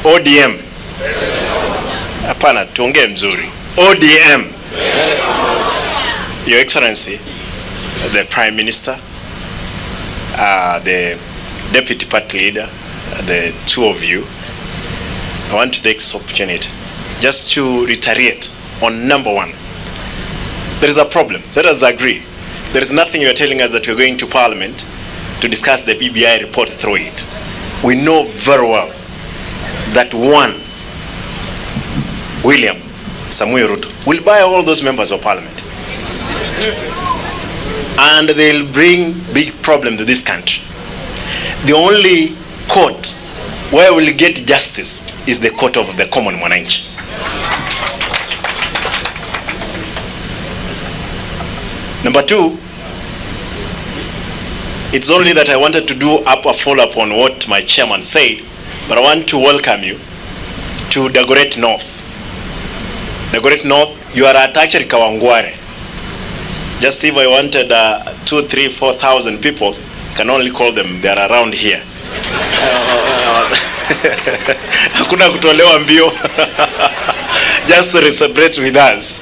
ODM. Hapana, tuongee mzuri. ODM. Your Excellency, the Prime Minister, the Deputy Party Leader, the two of you, I want to take this opportunity just to reiterate on number one. There is a problem. Let us agree. There is nothing you are telling us that we are going to Parliament to discuss the BBI report through it. We know very well that one, William Samuel Ruto, will buy all those members of Parliament. And they'll bring big problem to this country. The only court where we'll get justice is the court of the common mwananchi. Number two, it's only that I wanted to do a follow-up on what my chairman said, but I want to welcome you to Dagoretti North. Dagoretti North, you are at actually Kawangware. Just if I wanted 2,000, 3,000, 4,000 people, can only call them, they are around here. Hakuna kutolewa mbio. Just to celebrate with us.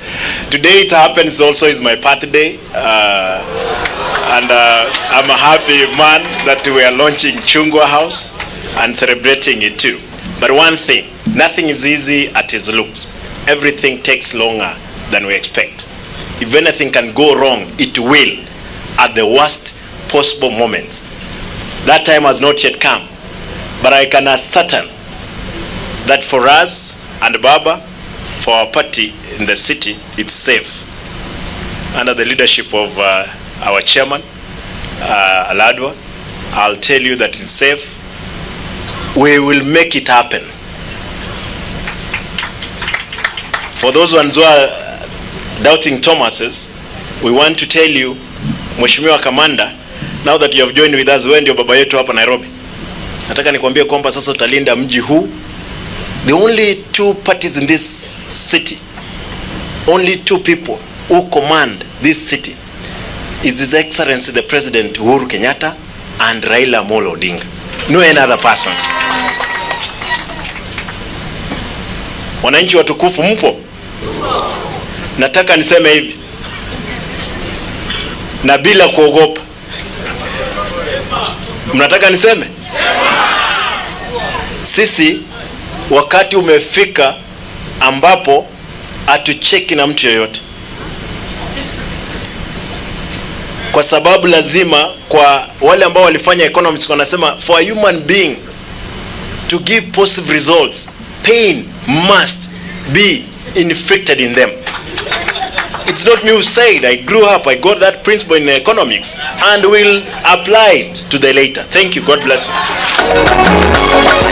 Today it happens also is my birthday, and I'm a happy man that we are launching Chungwa House and celebrating it too. But one thing, nothing is easy as it looks. Everything takes longer than we expect. If anything can go wrong, it will at the worst possible moments. That time has not yet come, but I can ascertain that for us and Baba, for our party in the city, it's safe. Under the leadership of our chairman, Aladwa, I'll tell you that it's safe. We will make it happen. For those ones who are doubting Thomas's, we want to tell you, Mheshimiwa Kamanda, now that you have joined with us, wewe ndio baba yetu hapa Nairobi. Nataka nikwambie kwamba sasa utalinda mji huu. The only two parties in this city, only two people who command this city is His Excellency the President Uhuru Kenyatta and Raila Amolo Odinga. No any other person. Wananchi watukufu mpo? Nataka niseme hivi, na bila kuogopa. Mnataka niseme? Sisi wakati umefika ambapo hatucheki na mtu yoyote, kwa sababu lazima, kwa wale ambao walifanya economics wanasema, for a human being to give positive results, pain must be inflicted in them. It's not me who said. I grew up, I got that principle in economics and will apply it to the later. Thank you. God bless you.